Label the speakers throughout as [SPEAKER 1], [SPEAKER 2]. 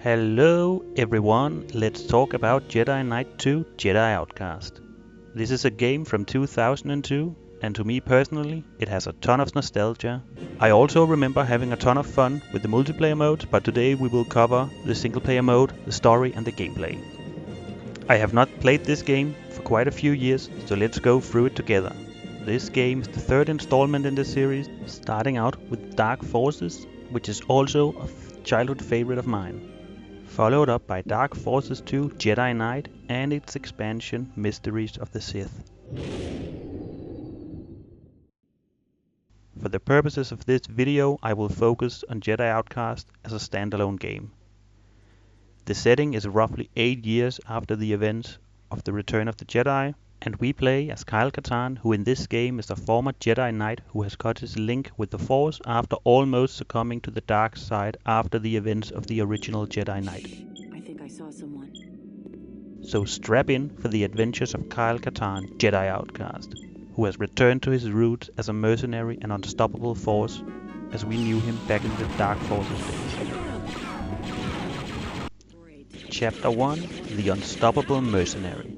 [SPEAKER 1] Hello everyone, let's talk about Jedi Knight 2 Jedi Outcast. This is a game from 2002 and to me personally it has a ton of nostalgia. I also remember having a ton of fun with the multiplayer mode, but today we will cover the single player mode, the story and the gameplay. I have not played this game for quite a few years, so let's go through it together. This game is the third installment in the series, starting out with Dark Forces, which is also a childhood favorite of mine. Followed up by Dark Forces 2 Jedi Knight and its expansion Mysteries of the Sith. For the purposes of this video, I will focus on Jedi Outcast as a standalone game. The setting is roughly 8 years after the events of the Return of the Jedi, and we play as Kyle Katarn, who in this game is a former Jedi Knight who has cut his link with the Force after almost succumbing to the dark side after the events of the original Jedi Knight.
[SPEAKER 2] I think I saw someone.
[SPEAKER 1] So strap in for the adventures of Kyle Katarn, Jedi Outcast, who has returned to his roots as a mercenary and unstoppable force as we knew him back in the Dark Forces days. Chapter 1: The Unstoppable Mercenary.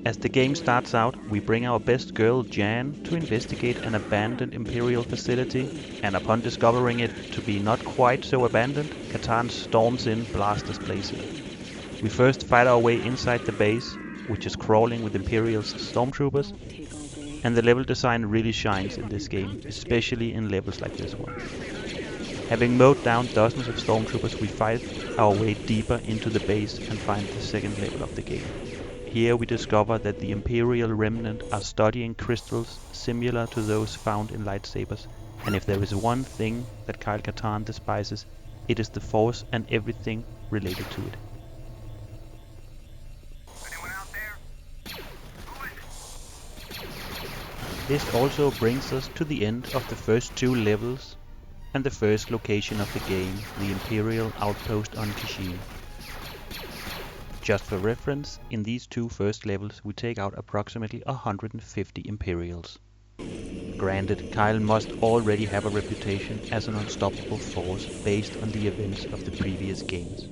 [SPEAKER 1] As the game starts out, we bring our best girl Jan to investigate an abandoned Imperial facility, and upon discovering it to be not quite so abandoned, Katarn storms in, blasters blazing. We first fight our way inside the base, which is crawling with Imperial stormtroopers, and the level design really shines in this game, especially in levels like this one. Having mowed down dozens of stormtroopers, we fight our way deeper into the base and find the second level of the game. Here we discover that the Imperial Remnant are studying crystals similar to those found in lightsabers, and if there is one thing that Kyle Katarn despises, it is the Force and everything related to it.
[SPEAKER 3] Anyone out there? Who is it?
[SPEAKER 1] This also brings us to the end of the first two levels and the first location of the game, the Imperial outpost on Kashyyyk. Just for reference, in these two first levels we take out approximately 150 Imperials. Granted, Kyle must already have a reputation as an unstoppable force based on the events of the previous games.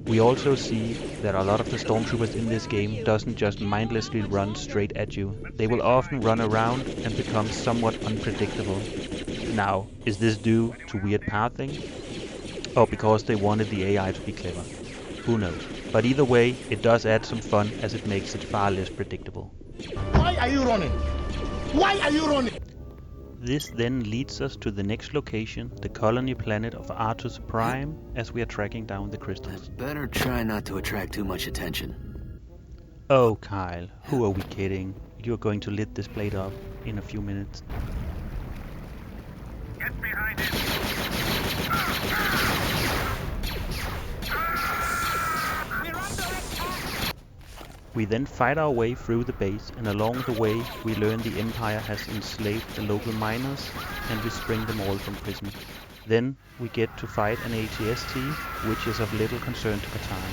[SPEAKER 1] We also see that a lot of the stormtroopers in this game doesn't just mindlessly run straight at you. They will often run around and become somewhat unpredictable. Now, is this due to weird pathing? Or because they wanted the AI to be clever? Who knows? But either way, it does add some fun as it makes it far less predictable.
[SPEAKER 3] Why are you running? Why are you running?
[SPEAKER 1] This then leads us to the next location, the colony planet of Artus Prime, as we are tracking down the crystals.
[SPEAKER 4] Better try not to attract too much attention.
[SPEAKER 1] Oh Kyle, who are we kidding? You're going to lit this plate up in a few minutes.
[SPEAKER 3] Get behind it.
[SPEAKER 1] We then fight our way through the base, and along the way we learn the Empire has enslaved the local miners and we spring them all from prison. Then we get to fight an ATST, which is of little concern to Katarn.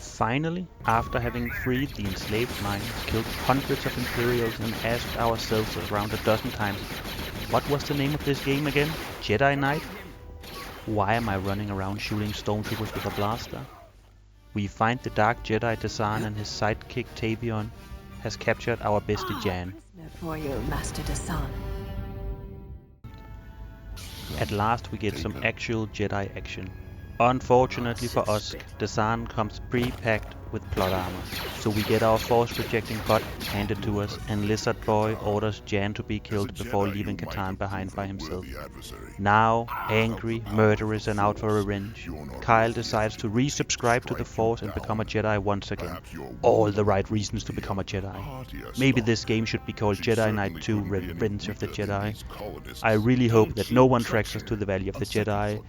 [SPEAKER 1] Finally, after having freed the enslaved miners, killed hundreds of Imperials and asked ourselves around a dozen times, what was the name of this game again? Jedi Knight? Why am I running around shooting stormtroopers with a blaster? We find the Dark Jedi Desan and his sidekick Tavion has captured our bestie Jan.
[SPEAKER 2] For you, Master Desan.
[SPEAKER 1] At last we get some actual Jedi action. Unfortunately for us, Desan comes pre-packed with plot armor, so we get our force-projecting butt handed to us, and Lizard Boy orders Jan to be killed before leaving Katarn behind by himself. Now, angry, murderous and out for revenge, Kyle decides to resubscribe to the Force and become a Jedi once again. All the right reasons to become a Jedi. Maybe this game should be called Jedi Knight 2 Revenge of the Jedi. I really hope that no one tracks us to the Valley of the Jedi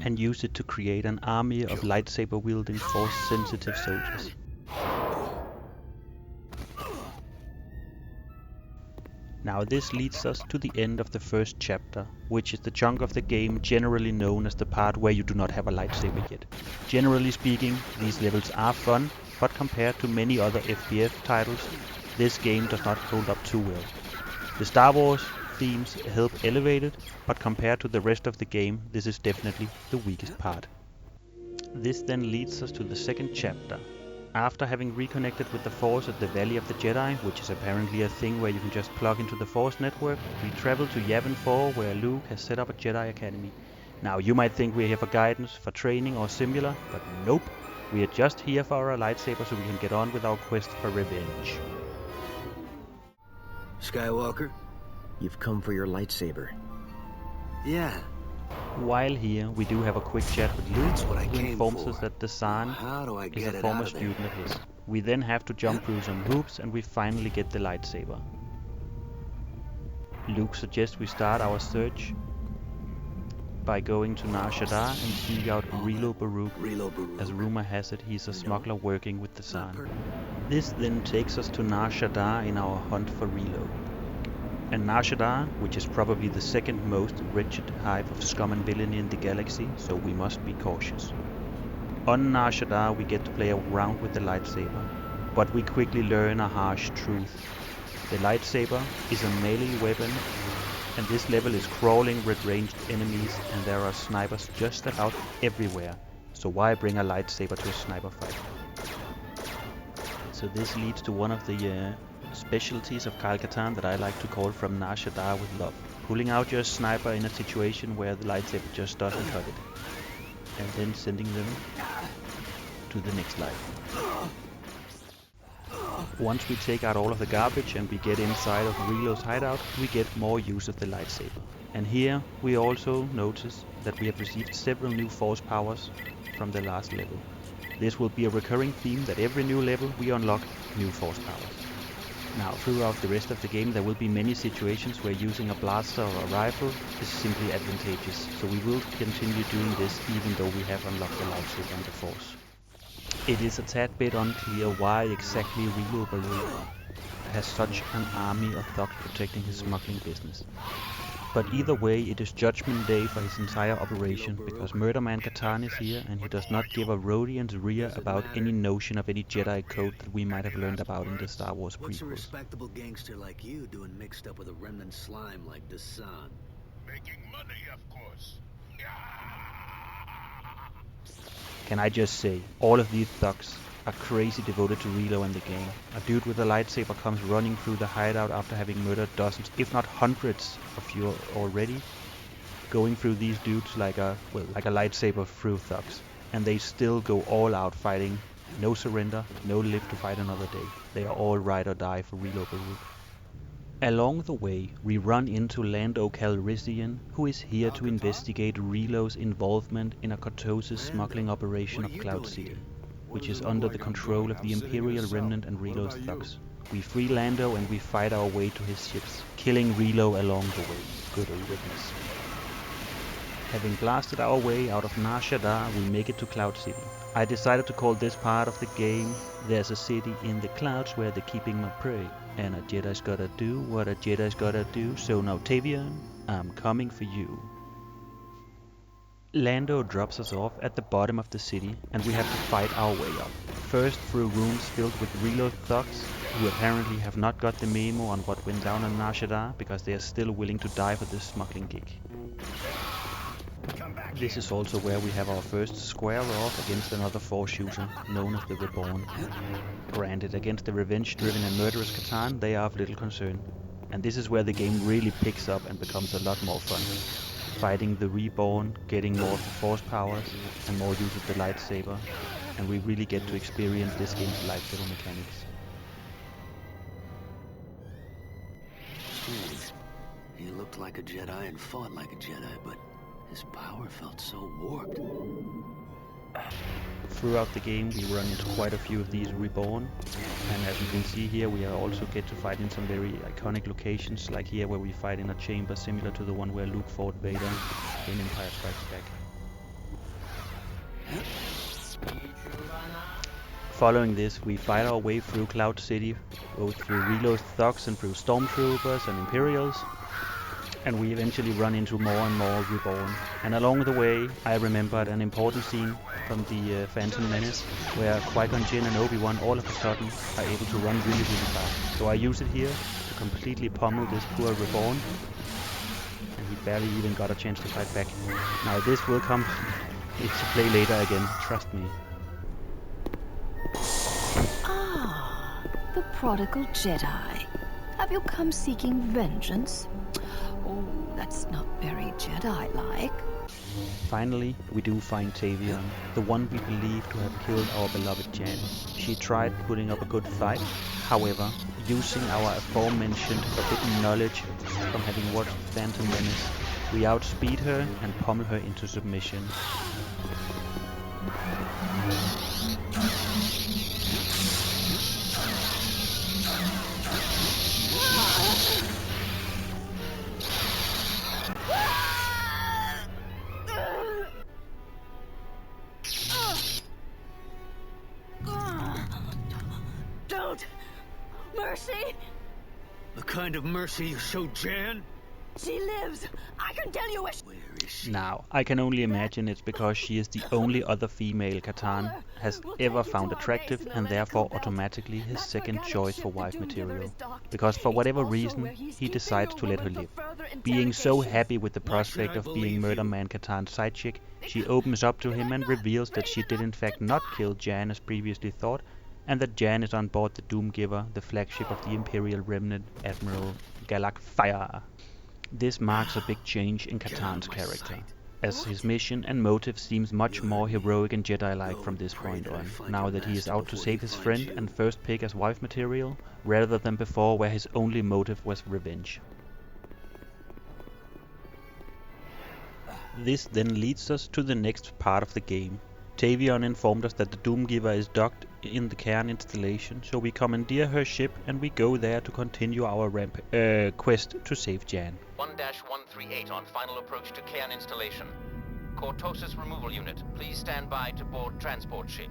[SPEAKER 1] and use it to create an army of lightsaber-wielding Force-sensitive soldiers. Now this leads us to the end of the first chapter, which is the chunk of the game generally known as the part where you do not have a lightsaber yet. Generally speaking, these levels are fun, but compared to many other FPS titles, this game does not hold up too well. The Star Wars themes help elevate it, but compared to the rest of the game, this is definitely the weakest part. This then leads us to the second chapter. After having reconnected with the Force at the Valley of the Jedi, which is apparently a thing where you can just plug into the Force network, we travel to Yavin 4 where Luke has set up a Jedi Academy. Now you might think we're here for guidance, for training or similar, but nope. We are just here for our lightsaber so we can get on with our quest for revenge.
[SPEAKER 4] Skywalker?
[SPEAKER 5] You've come for your lightsaber.
[SPEAKER 4] Yeah.
[SPEAKER 1] While here, we do have a quick chat with Luke,
[SPEAKER 4] That's what I
[SPEAKER 1] who
[SPEAKER 4] came
[SPEAKER 1] informs
[SPEAKER 4] for.
[SPEAKER 1] us that Desan
[SPEAKER 4] How do I
[SPEAKER 1] is
[SPEAKER 4] get
[SPEAKER 1] a
[SPEAKER 4] it
[SPEAKER 1] former
[SPEAKER 4] out of there?
[SPEAKER 1] student of his. We then have to jump through some hoops and we finally get the lightsaber. Luke suggests we start our search by going to Nar Shaddaa and seek out Rilo Baruch. As rumor has it, he's a smuggler working with Desan. This then takes us to Nar Shaddaa in our hunt for Rilo. And Nar Shaddaa, which is probably the second most wretched hive of scum and villainy in the galaxy, so we must be cautious. On Nar Shaddaa we get to play around with the lightsaber, but we quickly learn a harsh truth. The lightsaber is a melee weapon, and this level is crawling with ranged enemies, and there are snipers just about everywhere, so why bring a lightsaber to a sniper fight? So this leads to one of the specialties of Kyle Katarn that I like to call from Nar Shaddaa with love. Pulling out your sniper in a situation where the lightsaber just doesn't cut it. And then sending them to the next life. Once we take out all of the garbage and we get inside of Rilo's hideout, we get more use of the lightsaber. And here we also notice that we have received several new force powers from the last level. This will be a recurring theme that every new level we unlock new force powers. Now, throughout the rest of the game there will be many situations where using a blaster or a rifle is simply advantageous, so we will continue doing this even though we have unlocked the lightsaber and the force. It is a tad bit unclear why exactly Rilo Baruch has such an army of thugs protecting his smuggling business. But either way, it is Judgment Day for his entire operation, because Murderman Katarn is here and he does not give a Rodian's rear about any notion of any Jedi code that we might have learned about in the Star Wars
[SPEAKER 4] What's a
[SPEAKER 1] prequels.
[SPEAKER 4] respectable gangster like you doing mixed up with a remnant slime like Desan?
[SPEAKER 3] Making money, of course.
[SPEAKER 1] Can I just say, all of these thugs are crazy devoted to Rilo and the game. A dude with a lightsaber comes running through the hideout after having murdered dozens, if not hundreds of you already, going through these dudes like a lightsaber through thugs. And they still go all out fighting, no surrender, no live to fight another day. They are all ride or die for Rilo Baruch. Along the way, we run into Lando Calrissian, who is here to investigate Rilo's involvement in a Cortosis smuggling operation of Cloud City, which is under the control of the Imperial Remnant and Rilo's thugs. We free Lando and we fight our way to his ships, killing Rilo along the way. Good old witness. Having blasted our way out of Nar Shaddaa, we make it to Cloud City. I decided to call this part of the game "There's a city in the clouds where they're keeping my prey, and a Jedi's gotta do what a Jedi's gotta do, so now Tavian, I'm coming for you." Lando drops us off at the bottom of the city, and we have to fight our way up. First through rooms filled with Rilo thugs, who apparently have not got the memo on what went down on Nar Shaddaa, because they are still willing to die for this smuggling gig. This is also where we have our first square off against another Force user, known as the Reborn. Granted, against the revenge-driven and murderous Katarn, they are of little concern. And this is where the game really picks up and becomes a lot more fun. Fighting the Reborn, getting more of the Force powers, and more use of the lightsaber, and we really get to experience this game's lightsaber mechanics.
[SPEAKER 4] He looked like a Jedi and fought like a Jedi, but his power felt so warped.
[SPEAKER 1] Throughout the game we run into quite a few of these Reborn, and as you can see here we also get to fight in some very iconic locations, like here where we fight in a chamber similar to the one where Luke fought Vader in Empire Strikes Back. Following this, we fight our way through Cloud City, both through Rilo's thugs and through Stormtroopers and Imperials, and we eventually run into more and more Reborn. And along the way, I remembered an important scene from the Phantom Menace, where Qui-Gon Jinn and Obi-Wan all of a sudden are able to run really fast. So I use it here to completely pummel this poor Reborn. And he barely even got a chance to fight back. Now this will come into play later again, trust me.
[SPEAKER 2] Ah, the prodigal Jedi. Have you come seeking vengeance? Oh, that's not very Jedi-like.
[SPEAKER 1] Finally, we do find Tavion, the one we believe to have killed our beloved Jan. She tried putting up a good fight, however, using our aforementioned forbidden knowledge from having watched Phantom Menace, we outspeed her and pummel her into submission.
[SPEAKER 2] Don't! Mercy!
[SPEAKER 4] The kind of mercy you showed Jan?
[SPEAKER 2] She lives! I can tell you where
[SPEAKER 4] Where is she?
[SPEAKER 1] Now, I can only imagine it's because she is the only other female Catan has ever found attractive and therefore automatically his second choice for wife material. Because for whatever reason, he decides to let her live. Being so happy with the prospect of being Murder Man Catan's side chick, she opens up to him and reveals that she did in fact not kill Jan as previously thought, and that Jan is on board the Doomgiver, the flagship of the Imperial Remnant, Admiral Galak Fire. This marks a big change in Catan's character, as his mission and motive seems much more heroic and Jedi-like from this point on, now that he is out to save his friend and first pick as wife material, rather than before where his only motive was revenge. This then leads us to the next part of the game. Tavion informed us that the Doomgiver is docked in the Cairn installation, so we commandeer her ship and we go there to continue our quest to save Jan.
[SPEAKER 6] 1-138 on final approach to Cairn installation. Cortosis removal unit, please stand by to board transport ship.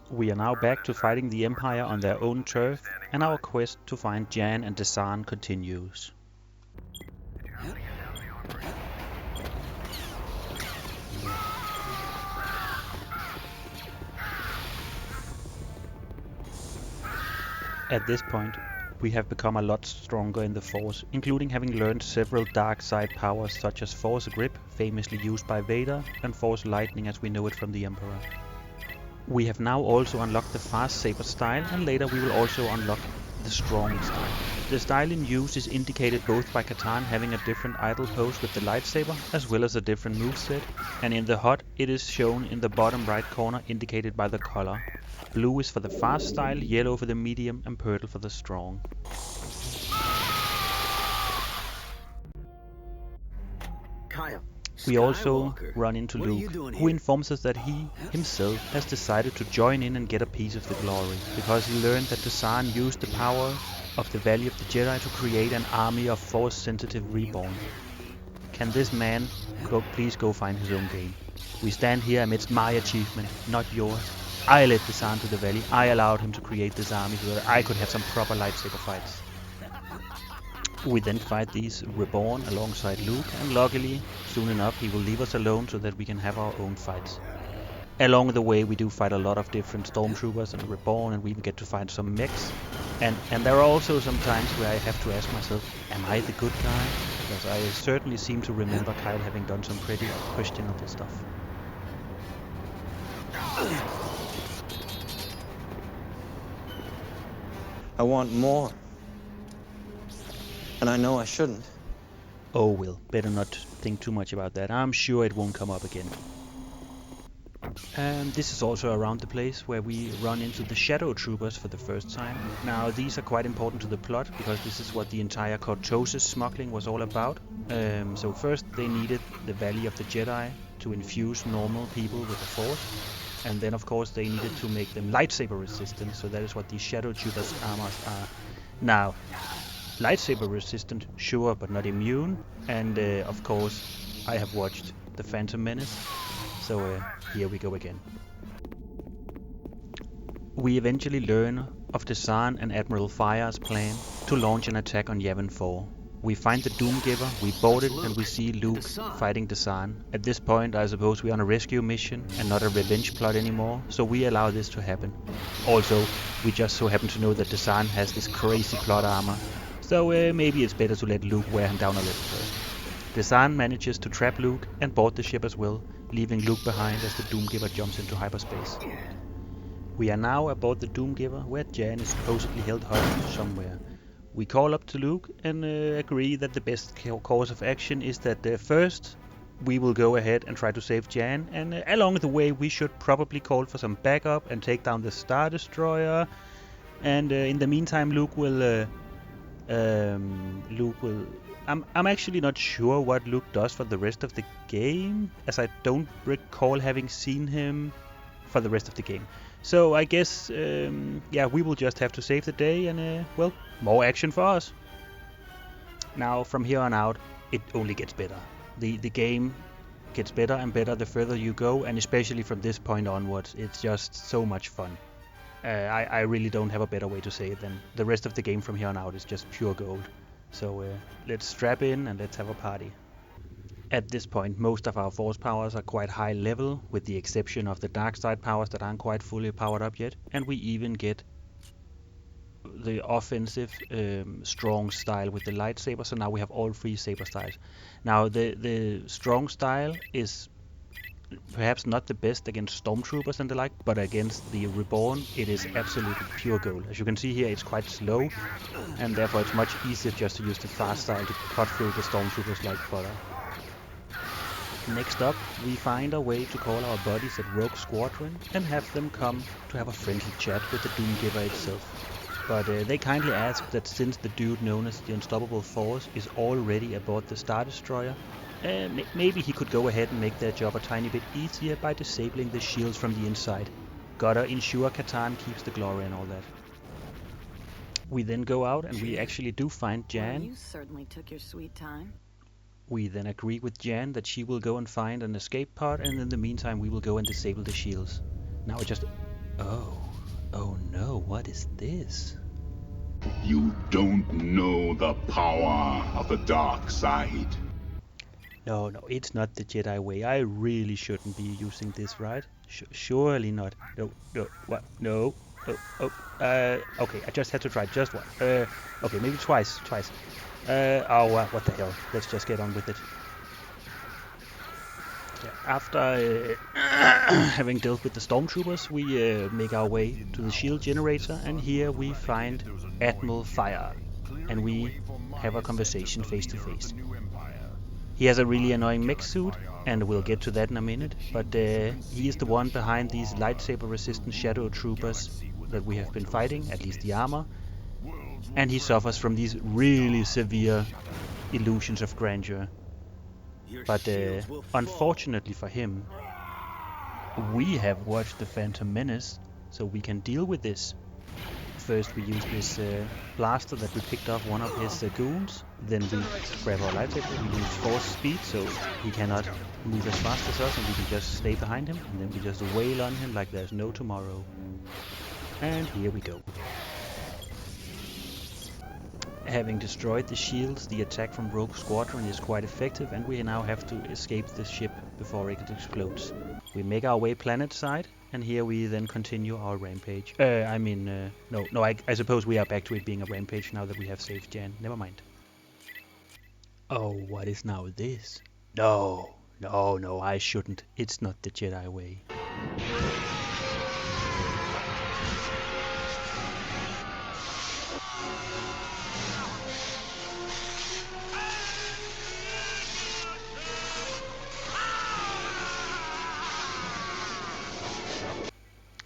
[SPEAKER 1] We are now back to fighting the Empire on their own turf, and our quest to find Jan and Desan continues. At this point, we have become a lot stronger in the Force, including having learned several dark side powers such as Force Grip, famously used by Vader, and Force Lightning as we know it from the Emperor. We have now also unlocked the Fast Saber style, and later we will also unlock the Strong style. The style in use is indicated both by Catan having a different idle pose with the lightsaber, as well as a different moveset, and in the HUD it is shown in the bottom right corner indicated by the color. Blue is for the fast style, yellow for the medium, and purple for the strong.
[SPEAKER 5] Kyle.
[SPEAKER 1] We also
[SPEAKER 4] Skywalker,
[SPEAKER 1] run into
[SPEAKER 4] what are you
[SPEAKER 1] Luke,
[SPEAKER 4] doing
[SPEAKER 1] who
[SPEAKER 4] here?
[SPEAKER 1] informs us that he himself has decided to join in and get a piece of the glory, because he learned that Desan used the power of the Valley of the Jedi to create an army of Force-sensitive Reborn. Can this man please go find his own game? We stand here amidst my achievement, not yours. I led Desan to the Valley, I allowed him to create this army so that I could have some proper lightsaber fights. We then fight these Reborn alongside Luke, and luckily, soon enough he will leave us alone so that we can have our own fights. Along the way we do fight a lot of different Stormtroopers and Reborn, and we even get to find some mechs. And there are also some times where I have to ask myself, am I the good guy? Because I certainly seem to remember Kyle having done some pretty questionable stuff.
[SPEAKER 7] I want more. And I know I shouldn't.
[SPEAKER 1] Oh well, better not think too much about that. I'm sure it won't come up again. This is also around the place where we run into the Shadow Troopers for the first time. Now these are quite important to the plot, because this is what the entire Cortosis smuggling was all about. So first they needed the Valley of the Jedi to infuse normal people with the Force. And then of course they needed to make them lightsaber resistant, so that is what these Shadow Troopers armors are. Now, lightsaber resistant, sure, but not immune. And of course I have watched The Phantom Menace, so here we go again. We eventually learn of Desan and Admiral Fire's plan to launch an attack on Yavin 4. We find the Doomgiver, we board it, and we see Luke fighting Desan. At this point I suppose we're on a rescue mission and not a revenge plot anymore, so we allow this to happen. Also, we just so happen to know that Desan has this crazy plot armor, So maybe it's better to let Luke wear him down a little first. Desan manages to trap Luke and board the ship as well, leaving Luke behind as the Doomgiver jumps into hyperspace. We are now aboard the Doomgiver, where Jan is supposedly held hostage somewhere. We call up to Luke and agree that the best course of action is that first we will go ahead and try to save Jan, and along the way we should probably call for some backup and take down the Star Destroyer. And in the meantime, Luke will. I'm actually not sure what Luke does for the rest of the game, as I don't recall having seen him for the rest of the game. So I guess, yeah, we will just have to save the day and, well, more action for us. Now, from here on out, it only gets better. The game gets better and better the further you go, and especially from this point onwards, it's just so much fun. I really don't have a better way to say it than the rest of the game from here on out is just pure gold. So let's strap in and let's have a party. At this point, most of our force powers are quite high level, with the exception of the dark side powers that aren't quite fully powered up yet, and we even get the offensive strong style with the lightsaber, so now we have all three saber styles. Now the strong style is perhaps not the best against stormtroopers and the like, but against the Reborn it is absolutely pure gold. As you can see here, it's quite slow, and therefore it's much easier just to use the fast style to cut through the stormtroopers like butter. Next up, we find a way to call our buddies at Rogue Squadron and have them come to have a friendly chat with the Doomgiver itself. But they kindly ask that since the dude known as the Unstoppable Force is already aboard the Star Destroyer, maybe he could go ahead and make their job a tiny bit easier by disabling the shields from the inside. Gotta ensure Katan keeps the glory and all that. We then go out and we actually do find Jan.
[SPEAKER 2] Well, you certainly took your sweet time.
[SPEAKER 1] We then agree with Jan that she will go and find an escape pod, and in the meantime we will go and disable the shields. Now it just... Oh no, what is this?
[SPEAKER 8] You don't know the power of the dark side.
[SPEAKER 1] No, it's not the Jedi way. I really shouldn't be using this, right? Surely not. No, what? No. Okay, I just had to try just one. Okay, maybe twice. What the hell? Let's just get on with it. Yeah, after having dealt with the stormtroopers, we make our way to the shield generator, and here we find Admiral Fire, and we have a conversation face to face. He has a really annoying mech suit, and we'll get to that in a minute, but he is the one behind these lightsaber resistant shadow troopers that we have been fighting, at least the armor, and he suffers from these really severe illusions of grandeur. But unfortunately for him, we have watched The Phantom Menace, so we can deal with this. First we use this blaster that we picked off one of his goons, then we grab our lightsaber, we use force speed so he cannot move as fast as us and we can just stay behind him, and then we just wail on him like there's no tomorrow. And here we go. Having destroyed the shields, the attack from Rogue Squadron is quite effective, and we now have to escape the ship before it explodes. We make our way planet side, and here we then continue our rampage. I suppose we are back to it being a rampage now that we have saved Jan. Never mind. Oh, what is now this? No, I shouldn't. It's not the Jedi way.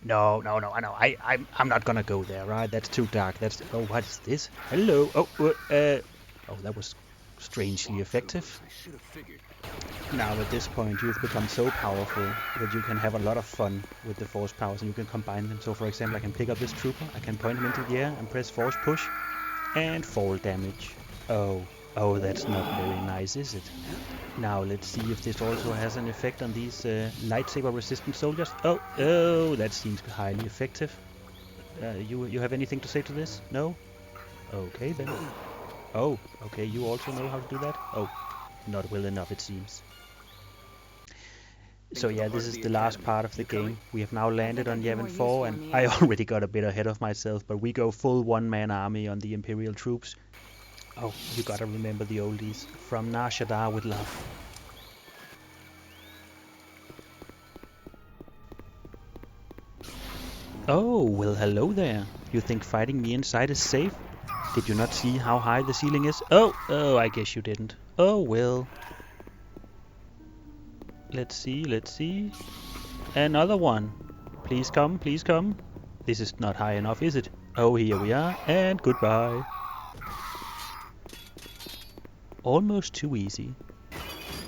[SPEAKER 1] No, I'm not gonna go there, right? That's too dark. Oh, what is this? Hello. Oh, that was strangely effective. Now at this point you've become so powerful that you can have a lot of fun with the force powers and you can combine them. So for example, I can pick up this trooper, I can point him into the air and press force push and fall damage. Oh, that's not very nice, is it? Now let's see if this also has an effect on these lightsaber resistant soldiers. Oh, that seems highly effective. You have anything to say to this? No? Okay then. Oh, okay, you also know how to do that? Oh, not well enough it seems. So yeah, this is the last part of the game. We have now landed on Yavin 4, and I already got a bit ahead of myself, but we go full one-man army on the Imperial troops. Oh, you gotta remember the oldies. From Nar Shaddaa with love. Oh, well hello there. You think fighting me inside is safe? Did you not see how high the ceiling is? Oh, I guess you didn't. Oh well. Let's see. Another one. Please come, please come. This is not high enough, is it? Oh, here we are, and goodbye. Almost too easy.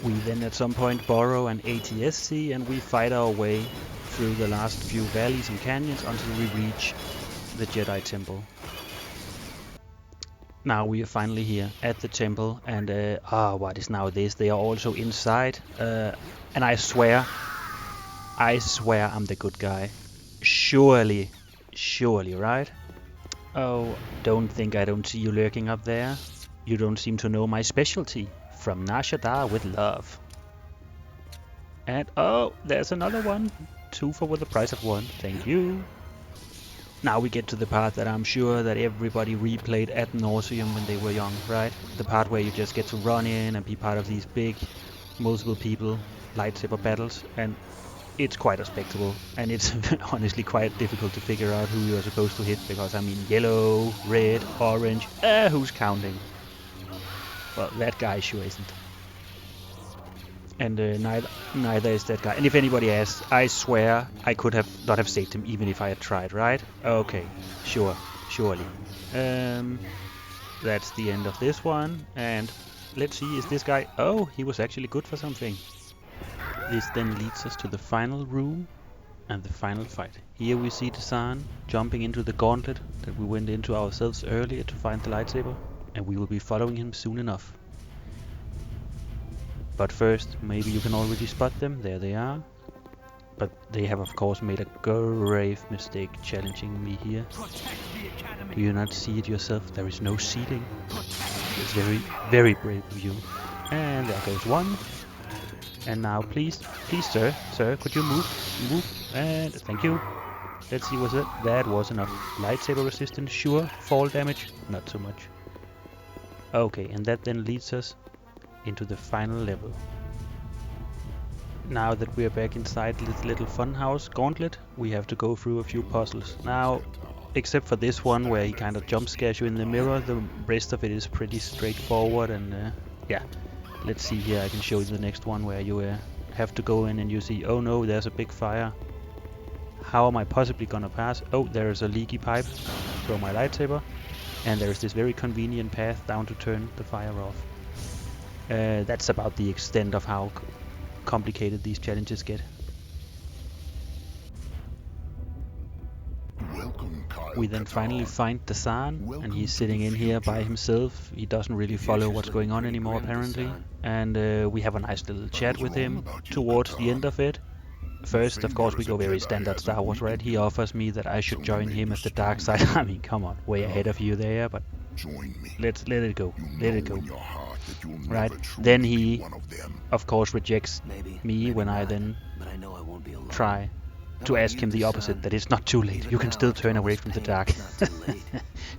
[SPEAKER 1] We then at some point borrow an ATSC and we fight our way through the last few valleys and canyons until we reach the Jedi Temple. Now we are finally here at the temple, and what is now this? They are also inside, and I swear I'm the good guy. Surely, right? Oh, don't think I don't see you lurking up there. You don't seem to know my specialty. From Nar Shaddaa with love. And oh, there's another one. 2 for the price of 1. Thank you. Now we get to the part that I'm sure that everybody replayed ad nauseum when they were young, right? The part where you just get to run in and be part of these big, multiple people lightsaber battles, and it's quite a spectacle, and it's honestly quite difficult to figure out who you're supposed to hit, because I mean yellow, red, orange, who's counting? Well, that guy sure isn't. And neither is that guy. And if anybody asks, I swear I could have not have saved him even if I had tried, right? Okay, surely. That's the end of this one. And let's see, is this guy... Oh, he was actually good for something. This then leads us to the final room and the final fight. Here we see Desan jumping into the gauntlet that we went into ourselves earlier to find the lightsaber. And we will be following him soon enough. But first, maybe you can already spot them. There they are. But they have of course made a grave mistake challenging me here. Do you not see it yourself? There is no ceiling. It's very, very brave of you. And there goes one. And now please, sir, could you move? And thank you. Let's see, was it? That was enough. Lightsaber resistance, sure. Fall damage, not so much. Okay, and that then leads us into the final level. Now that we are back inside this little funhouse gauntlet, we have to go through a few puzzles. Now, except for this one where he kind of jump scares you in the mirror, the rest of it is pretty straightforward, and yeah. Let's see here, I can show you the next one where you have to go in and you see, oh no, there's a big fire. How am I possibly gonna pass? Oh, there's a leaky pipe. Throw my lightsaber. And there's this very convenient path down to turn the fire off. That's about the extent of how complicated these challenges get. We then finally find Desan, and he's sitting in here by himself. He doesn't really follow what's going on anymore apparently. And we have a nice little chat with him towards the end of it. First, of course, we go very standard Star Wars, right? He offers me that I should join him at the dark side. I mean, come on, way ahead of you there, but let's let it go. Right? Then he, of course, rejects me when I then try to ask him the opposite, that it's not too late. You can still turn away from the dark.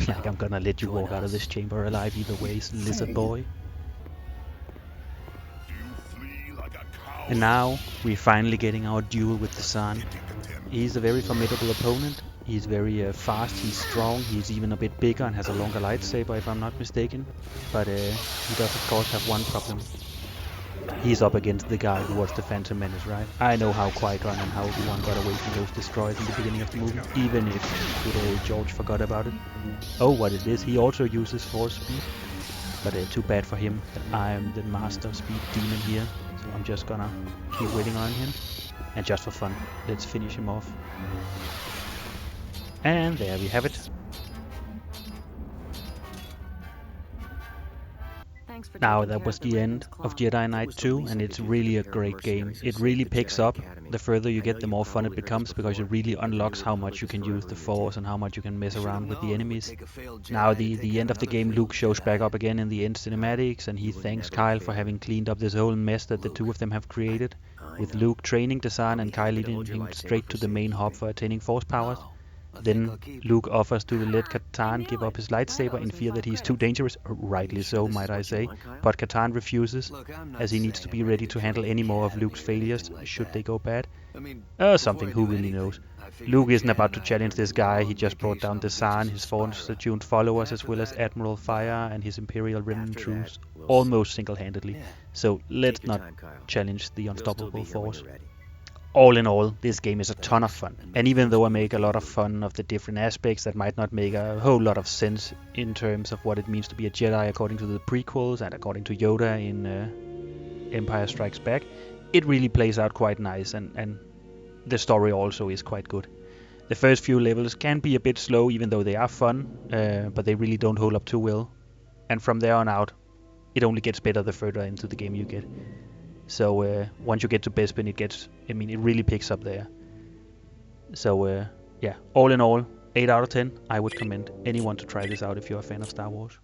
[SPEAKER 1] Like I'm gonna let you walk out of this chamber alive either way, lizard boy. And now we're finally getting our duel with Desan. He's a very formidable opponent. He's very fast, he's strong, he's even a bit bigger and has a longer lightsaber if I'm not mistaken. But he does of course have one problem. He's up against the guy who was the Phantom Menace, right? I know how Qui-Gon and how Obi-Wan got away from those destroyers in the beginning of the movie, even if good old George forgot about it. Oh, what is this? He also uses Force speed. But too bad for him that I am the master speed demon here. So I'm just gonna keep waiting on him. And just for fun, let's finish him off. And there we have it. Now that was the end of Jedi Knight 2, and it's really a great game. It really picks up. The further you get, the more fun it becomes, because it really unlocks how much you can use the Force and how much you can mess around with the enemies. Now the end of the game, Luke shows back up again in the end cinematics, and he thanks Kyle for having cleaned up this whole mess that the two of them have created, with Luke training Desan and Kyle leading him straight to the main hub for attaining Force powers. Then Luke offers to let Katarn give up his lightsaber in fear that he's too dangerous, rightly so, might I say, but Katarn refuses, as he needs to be ready to handle any more of Luke's failures, should they go bad. Something, who really knows. Luke isn't about to challenge this guy. He just brought down the Tsar, his Force-attuned followers, as well as Admiral Fire and his Imperial Remnant troops, almost single-handedly. So let's not challenge the unstoppable Force. All in all, this game is a ton of fun, and even though I make a lot of fun of the different aspects that might not make a whole lot of sense in terms of what it means to be a Jedi according to the prequels and according to Yoda in Empire Strikes Back, it really plays out quite nice, and the story also is quite good. The first few levels can be a bit slow, even though they are fun, but they really don't hold up too well, and from there on out, it only gets better the further into the game you get. So once you get to Bespin, it really picks up there. So yeah, all in all, 8 out of 10. I would commend anyone to try this out if you're a fan of Star Wars.